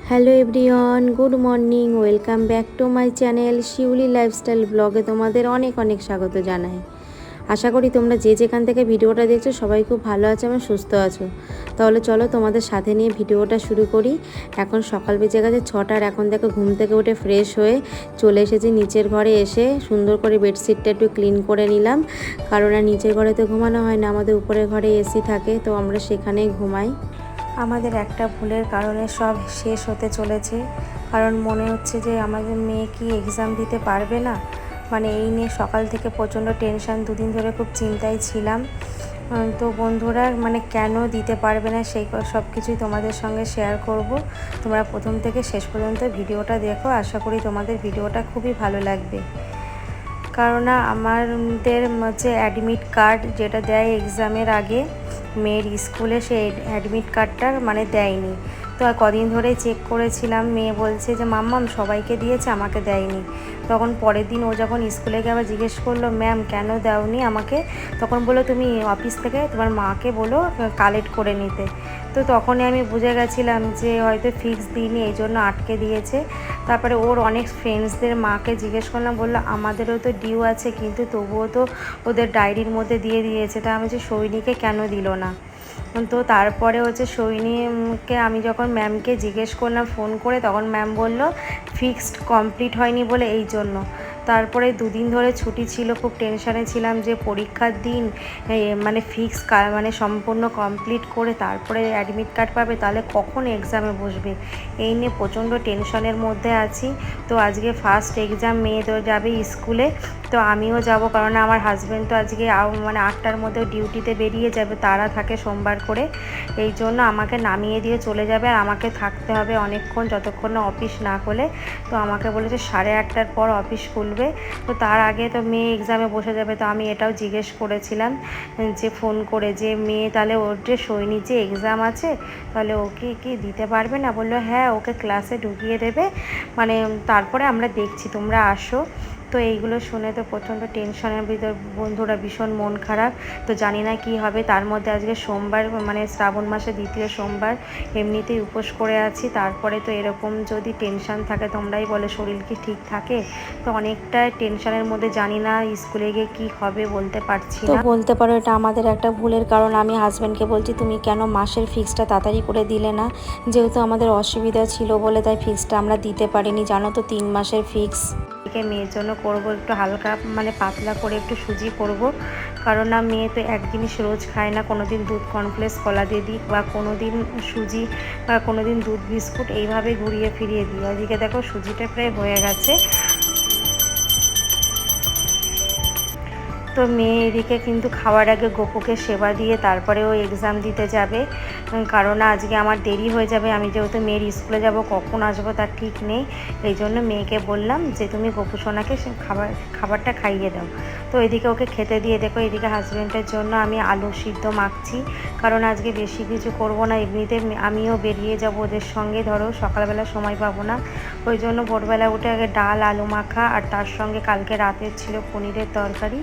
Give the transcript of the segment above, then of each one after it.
Hello everyone, good morning, welcome back to my channel Shiuli lifestyle ব্লগে তোমাদের অনেক অনেক স্বাগত জানাই। আশা করি তোমরা যে যেখান থেকে ভিডিওটা দেখছো সবাই খুব ভালো আছো এবং সুস্থ আছো। তাহলে চলো তোমাদের সাথে নিয়ে ভিডিওটা শুরু করি। এখন সকাল বেজে গেছে 6টা, আর এখন দেখো ঘুম থেকে উঠে ফ্রেশ হয়ে চলে এসেছি নিচের ঘরে। এসে সুন্দর করে বেডশিটটা একটু ক্লিন করে নিলাম, কারণ আর নিচের ঘরে তো ঘুমানো হয় না, আমাদের উপরের ঘরে এসি থাকে, তো আমরা সেখানেই ঘুমাই। আমাদের একটা ভুলের কারণে সব শেষ হতে চলেছে, কারণ মনে হচ্ছে যে আমাদের মেয়ে কি এক্সাম দিতে পারবে না। মানে এই নিয়ে সকাল থেকে প্রচণ্ড টেনশান, দুদিন ধরে খুব চিন্তায় ছিলাম। তো বন্ধুরা, মানে কেন দিতে পারবে না সেই সব কিছুই তোমাদের সঙ্গে শেয়ার করব। তোমরা প্রথম থেকে শেষ পর্যন্ত ভিডিওটা দেখো, আশা করি তোমাদের ভিডিওটা খুবই ভালো লাগবে। কারণ আমাদের হচ্ছে অ্যাডমিট কার্ড যেটা দেয় এক্সামের আগে মেয়ের স্কুলে, সেই অ্যাডমিট কার্ডটা মানে দেয়নি। তো কদিন ধরে চেক করেছিলাম, মেয়ে বলছে যে মাম্মাম সবাইকে দিয়েছে, আমাকে দেয়নি। তখন পরের দিন ও যখন স্কুলে গিয়ে আবার জিজ্ঞেস করলো, ম্যাম কেন দাওনি আমাকে, তখন বললো তুমি অফিস থেকে তোমার মাকে বলো কালেক্ট করে নিতে। তো তখনই আমি বুঝে গেছিলাম যে হয়তো ফিক্স দিইনি, এই জন্য আটকে দিয়েছে। তারপরে ওর অনেক ফ্রেন্ডসদের মাকে জিজ্ঞেস করলাম, বললো আমাদেরও তো ডিউ আছে, কিন্তু তবুও তো ওদের ডায়েরির মধ্যে দিয়ে দিয়েছে। তা আমি যে সৈনিকে কেন দিল না। তো তারপরে হচ্ছে সৈনিকে আমি যখন ম্যামকে জিজ্ঞেস করলাম ফোন করে, তখন ম্যাম বলল ফিক্সড কমপ্লিট হয়নি বলে এই জন্য। তারপরে দুদিন ধরে ছুটি ছিল, খুব টেনশানে ছিলাম যে পরীক্ষার দিন মানে ফিক্স মানে সম্পূর্ণ কমপ্লিট করে তারপরে অ্যাডমিট কার্ড পাবে, তাহলে কখন এক্সামে বসবে, এই নিয়ে প্রচণ্ড টেনশনের মধ্যে আছি। তো আজকে ফার্স্ট এক্সাম, মেয়ে তো যাবে স্কুলে, তো আমিও যাব, কারণ আমার হাজব্যান্ড তো আজকে মানে 8টার মধ্যে ডিউটিতে বেরিয়ে যাবে, তারা থাকে সোমবার করে। এই জন্য আমাকে নামিয়ে দিয়ে চলে যাবে, আর আমাকে থাকতে হবে অনেকক্ষণ, যতক্ষণ না অফিস না খোলে। তো আমাকে বলেছে 8:30টার পর অফিস খুলবে, তো তার আগে তো মেয়ে এক্সামে বসে যাবে। তো আমি এটাও জিজ্ঞেস করেছিলাম যে ফোন করে, যে মেয়ে তাহলে ওর যে সৈনিক যে এক্সাম আছে, তাহলে ওকে কি দিতে পারবে না? বললো হ্যাঁ, ওকে ক্লাসে ঢুকিয়ে দেবে, মানে তারপরে আমরা দেখছি, তোমরা আসো। তো এইগুলো শুনে তো প্রচণ্ড টেনশনের ভিতর বন্ধুরা, ভীষণ মন খারাপ। তো জানি না কি হবে। তার মধ্যে আজকে সোমবার, মানে শ্রাবণ মাসে দ্বিতীয় সোমবার, এমনিতেই উপোস করে আছি। তারপরে তো এরকম যদি টেনশান থাকে, তোমরাই বলে শরীর কি ঠিক থাকে? তো অনেকটাই টেনশনের মধ্যে, জানি না স্কুলে গিয়ে কী হবে, বলতে পারছি না। তো বলতে পারো এটা আমাদের একটা ভুলের কারণ। আমি হাজব্যান্ডকে বলছি তুমি কেন মাসের ফিক্সটা তাড়াতাড়ি করে দিলে না, যেহেতু আমাদের অসুবিধা ছিল বলে তাই ফিক্সটা আমরা দিতে পারিনি। জানো তো 3 মাসের ফিক্স। মেয়ের জন্য করব একটু হালকা, মানে পাতলা করে একটু সুজি করব, কারণ না মেয়ে তো এক জিনিস রোজ খায় না। কোনো দিন দুধ কর্নফ্লেক্স কলা দিয়ে দিই, বা কোনো দিন সুজি, বা কোনো দিন দুধ বিস্কুট, এইভাবে ঘুরিয়ে ফিরিয়ে দিই। এদিকে দেখো সুজিটা প্রায় হয়ে গেছে। তো মেয়ে এদিকে কিন্তু খাওয়ার আগে গপুকে সেবা দিয়ে তারপরে ও এক্সাম দিতে যাবে, কারণ আজকে আমার দেরি হয়ে যাবে। আমি যেহেতু মেয়ের স্কুলে যাব, কখন আসবো তার ঠিক নেই। এই জন্য মেয়েকে বললাম যে তুমি গপু সোনাকে খাবারটা খাইয়ে দাও। তো এদিকে ওকে খেতে দিয়ে দেখো, এদিকে হাজব্যান্ডের জন্য আমি আলু সিদ্ধ মাখছি, কারণ আজকে বেশি কিছু করব না। এমনিতে আমিও বেরিয়ে যাব ওদের সঙ্গে, ধরো সকালবেলা সময় পাবো না, ওই জন্য ভোরবেলা উঠে আগে ডাল আলু মাখা, আর তার সঙ্গে কালকে রাতের ছিল পনিরের তরকারি।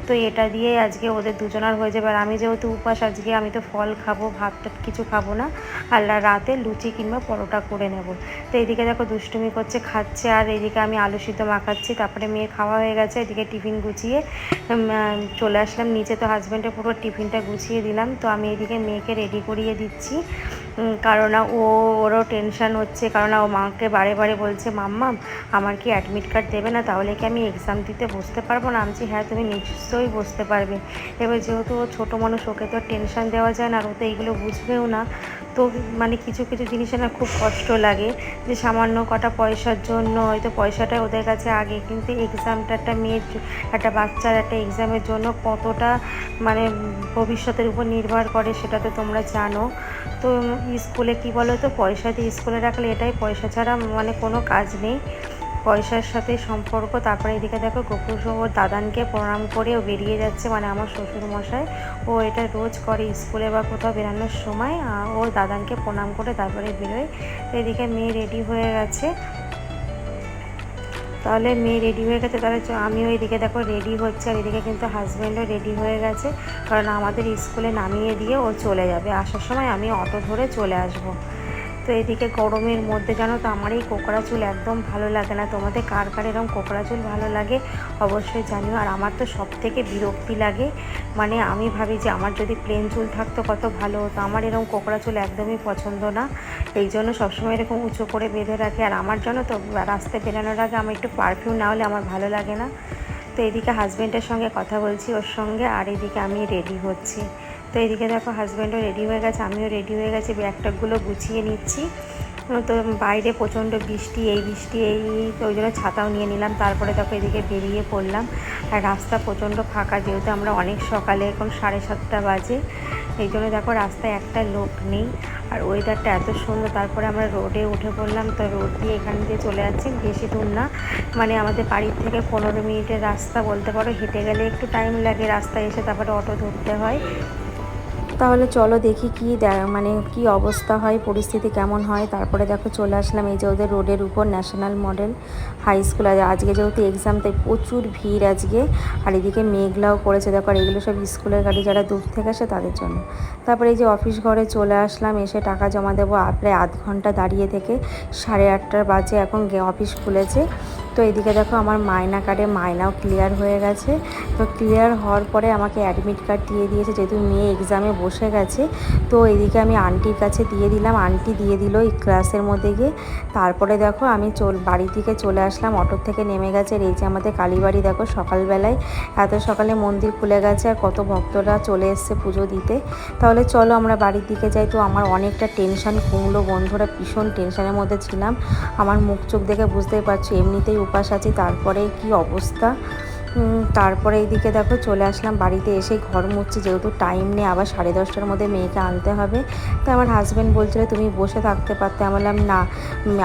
তো এটা দিয়ে আজকে ওদের দুজনার হয়ে যাবে। আর আমি যেহেতু উপাস আজকে, আমি তো ফল খাবো, ভাত কিছু খাবো না, আর রাতে লুচি কিংবা পরোটা করে নেব। তো এদিকে দেখো দুষ্টুমি করছে, খাচ্ছে, আর এদিকে আমি আলু সিদ্ধ মাখাচ্ছি। তারপরে মেয়ে খাওয়া হয়ে গেছে, এদিকে টিফিন গুছিয়ে চলে আসলাম নিচে। তো হাজব্যান্ডের পুরো টিফিনটা গুছিয়ে দিলাম। তো আমি এদিকে মেয়েকে রেডি করিয়ে দিচ্ছি, কারণ ওরও টেনশান হচ্ছে, কারণ ও মাকে বারে বারে বলছে মাম্মাম আমার কি অ্যাডমিট কার্ড দেবে না, তাহলে কি আমি এক্সাম দিতে বসতে পারবো না? আমি হ্যাঁ তুমি নিশ্চয়ই বসতে পারবে। এবার যেহেতু ও ছোটো মানুষ, ওকে তো টেনশান দেওয়া যায় না, আর ও তো এইগুলো বুঝবেও না। তো মানে কিছু কিছু জিনিসে না খুব কষ্ট লাগে, যে সামান্য কটা পয়সার জন্য হয়তো পয়সাটা ওদের কাছে আগে, কিন্তু এক্সামটা একটা মেয়ের, একটা বাচ্চার একটা এক্সামের জন্য কতটা মানে ভবিষ্যতের উপর নির্ভর করে, সেটা তো তোমরা জানো। তো স্কুলে কি বলো তো, পয়সা দিয়ে স্কুলে রাখলে এটাই, পয়সা ছাড়া মানে কোনো কাজ নেই, পয়সার সাথে সম্পর্ক। তারপরে এদিকে দেখো গপু ওর দাদানকে প্রণাম করে ও বেরিয়ে যাচ্ছে, মানে আমার শ্বশুর মশাই, ও এটা রোজ করে স্কুলে বা কোথাও বেরানোর সময় ওর দাদানকে প্রণাম করে তারপরে বেরোয়। তো এদিকে মেয়ে রেডি হয়ে গেছে, তাহলে মেয়ে রেডি হয়ে গেছে, তাহলে আমিও এদিকে দেখো রেডি হচ্ছে, আর এদিকে কিন্তু হাজব্যান্ডও রেডি হয়ে গেছে, কারণ আমাদের স্কুলে নামিয়ে দিয়ে ও চলে যাবে, আসার সময় আমি অটো ধরে চলে আসব। তো এদিকে গরমের মধ্যে জানো তো আমার এই কোকড়া চুল একদম ভালো লাগে না। তোমাদের কার কার এরকম কোকড়া চুল ভালো লাগে অবশ্যই জানিও। আর আমার তো সব থেকে বিরক্তি লাগে, মানে আমি ভাবি যে আমার যদি প্লেন চুল থাকতো কত ভালো হতো। আমার এরকম কোকড়া চুল একদমই পছন্দ না, এই জন্য সবসময় এরকম উঁচু করে বেঁধে রাখি। আর আমার জন্য তো রাস্তায় বেরোনোর আগে আমার একটু পারফিউম না হলে আমার ভালো লাগে না। তো এদিকে হাজব্যান্ডের সঙ্গে কথা বলছি ওর সঙ্গে, আর এদিকে আমি রেডি হচ্ছি। তো এদিকে দেখো হাজব্যান্ডও রেডি হয়ে গেছে, আমিও রেডি হয়ে গেছি, ব্যাগ ট্যাগগুলো গুছিয়ে নিচ্ছি। তো বাইরে প্রচণ্ড বৃষ্টি, এই বৃষ্টি ওই জন্য ছাতাও নিয়ে নিলাম। তারপরে দেখো এদিকে বেরিয়ে পড়লাম। আর রাস্তা প্রচণ্ড ফাঁকা, যেহেতু আমরা অনেক সকালে, এখন 7:30 বাজে, এই জন্য দেখো রাস্তায় একটা লোক নেই। আর ওয়েদারটা এত সুন্দর। তারপরে আমরা রোডে উঠে পড়লাম। তো রোড দিয়ে এখান দিয়ে চলে যাচ্ছি, বেশি দূর না, মানে আমাদের বাড়ির থেকে 15 মিনিটের রাস্তা বলতে পারো। হেঁটে গেলে একটু টাইম লাগে, রাস্তায় এসে তারপরে অটো ধরতে হয়। তাহলে চলো দেখি মানে কি অবস্থা হয়, পরিস্থিতি কেমন হয়। তারপরে দেখো চলে আসলাম এই যে ওদের রোডের উপর ন্যাশনাল মডেল হাই স্কুল। আজকে যেহেতু এক্সাম, তাই প্রচুর ভিড় আজকে। আর এদিকে মেঘলাও করেছে দেখো। আর এগুলো সব স্কুলের গাড়ি, যারা দূর থেকে আসে তাদের জন্য। তারপরে এই যে অফিস ঘরে চলে আসলাম, এসে টাকা জমা দেবো। প্রায় আধ ঘন্টা দাঁড়িয়ে থেকে 8:30 বাজে এখন অফিস খুলেছে। তো এদিকে দেখো আমার মায়না কার্ডে মায়নাও ক্লিয়ার হয়ে গেছে। তো ক্লিয়ার হওয়ার পরে আমাকে অ্যাডমিট কার্ড দিয়ে দিয়েছে, যেহেতু মেয়ে এক্সামে বসে গেছে। তো এদিকে আমি আন্টির কাছে দিয়ে দিলাম, আন্টি দিয়ে দিল এই ক্লাসের মধ্যে গিয়ে। তারপরে দেখো আমি বাড়ি থেকে চলে আসলাম, অটো থেকে নেমে গেছে। আর এই যে আমাদের কালীবাড়ি দেখো, সকালবেলায় এত সকালে মন্দির খুলে গেছে, আর কত ভক্তরা চলে এসছে পুজো দিতে। তাহলে চলো আমরা বাড়ির দিকে যাই। তো আমার অনেকটা টেনশন কমলো বন্ধুরা, ভীষণ টেনশনের মধ্যে ছিলাম। আমার মুখ চোখ দেখে বুঝতেই পারছি, এমনিতেই উপাস আছি, তারপরে কি অবস্থা। তারপরে এইদিকে দেখো চলে আসলাম বাড়িতে, এসে ঘর মুছছি, যেহেতু টাইম নেই, আবার 10:30টার মধ্যে মেয়েকে আনতে হবে। তো আমার হাজব্যান্ড বলছিল তুমি বসে থাকতে পারতে। আমি বললাম না,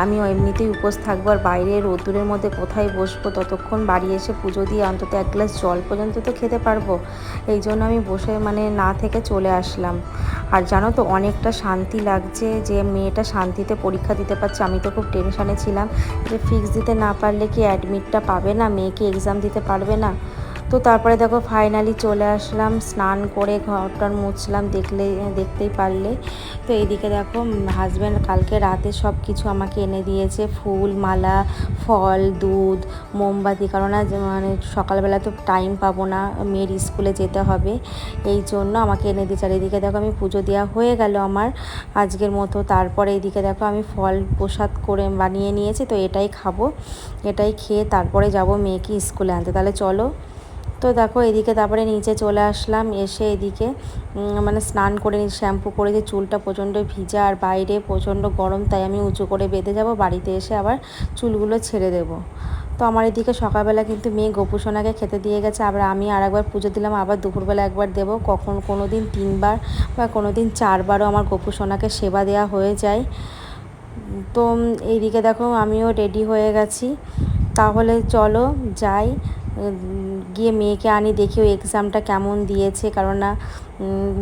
আমি এমনিতেই উপোস থাকবো, আর বাইরে রোদ্দুরের মধ্যে কোথায় বসবো, ততক্ষণ বাড়ি এসে পুজো দিয়ে অন্তত এক গ্লাস জল পর্যন্ত তো খেতে পারবো। এই জন্য আমি বসে না থেকে চলে আসলাম। আর জানো তো অনেকটা শান্তি লাগছে যে মেয়েটা শান্তিতে পরীক্ষা দিতে পারছে। আমি তো খুব টেনশানে ছিলাম যে ফিক্স দিতে না পারলে কি অ্যাডমিটটা পাবে না, মেয়েকে এক্সাম দিতে পারবে না। তো তারপরে দেখো ফাইনালি চলে আসলাম, স্নান করে ঘরটার মুছলাম, দেখতেই পারলে। তো এইদিকে দেখো হাজব্যান্ড কালকে রাতে সব কিছু আমাকে এনে দিয়েছে, ফুল মালা, ফল, দুধ, মোমবাতি, কারণ আজ মানে সকালবেলা তো টাইম পাবো না, মেয়ের স্কুলে যেতে হবে, এই জন্য আমাকে এনে দিয়েছে। আর এদিকে দেখো আমি পুজো দেওয়া হয়ে গেল আমার আজকের মতো। তারপরে এইদিকে দেখো আমি ফল প্রসাদ করে বানিয়ে নিয়েছি, তো এটাই খাবো, এটাই খেয়ে তারপরে যাব মেয়েকে স্কুলে আনতে। তাহলে চলো। তো দেখো এদিকে তারপরে নিচে চলে আসলাম, এসে এদিকে মানে স্নান করে শ্যাম্পু করে, যে চুলটা প্রচণ্ড ভিজা আর বাইরে প্রচণ্ড গরম, তাই আমি উঁচু করে বেঁধে যাব, বাড়িতে এসে আবার চুলগুলো ছেড়ে দেব। তো আমার এদিকে সকালবেলা কিন্তু মেয়ে গোপুসোনাকে খেতে দিয়ে গেছে, আবার আমি আরেকবার পুজো দিলাম, আবার দুপুরবেলা একবার দেবো, কোনো দিন 3বার বা কোনো দিন 4বারও আমার গোপুসোনাকে সেবা দেওয়া হয়ে যায়। তো এইদিকে দেখো আমিও রেডি হয়ে গেছি। তাহলে চলো যাই, গিয়ে মেয়েকে আনি, দেখি ওই এক্সামটা কেমন দিয়েছে, কারণ না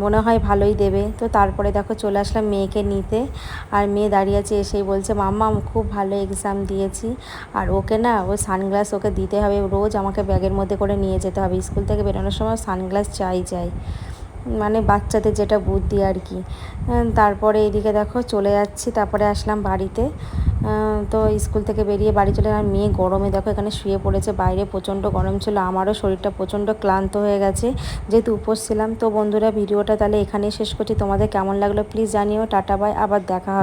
মনে হয় ভালোই দেবে। তো তারপরে দেখো চলে আসলাম মেয়েকে নিতে, আর মেয়ে দাঁড়িয়ে আছে, এসেই বলছে মাম্মা খুব ভালো এক্সাম দিয়েছি। আর ওকে না ওই সানগ্লাস ওকে দিতে হবে, রোজ আমাকে ব্যাগের মধ্যে করে নিয়ে যেতে হবে, স্কুল থেকে বেরোনোর সময় সানগ্লাস চাই, মানে বাচ্চাদের যেটা বুদ্ধি আর কি। তারপরে এইদিকে দেখো চলে যাচ্ছি, তারপরে আসলাম বাড়িতে। তো স্কুল থেকে বেরিয়ে বাড়ি চলে গেলাম। মেয়ে গরমে দেখো এখানে শুয়ে পড়েছে, বাইরে প্রচণ্ড গরম ছিল, আমারও শরীরটা প্রচণ্ড ক্লান্ত হয়ে গেছে যেহেতু উপোস ছিলাম। তো বন্ধুরা ভিডিওটা তাহলে এখানেই শেষ করছি, তোমাদের কেমন লাগলো প্লিজ জানিও। টাটা বাই, আবার দেখা হবে।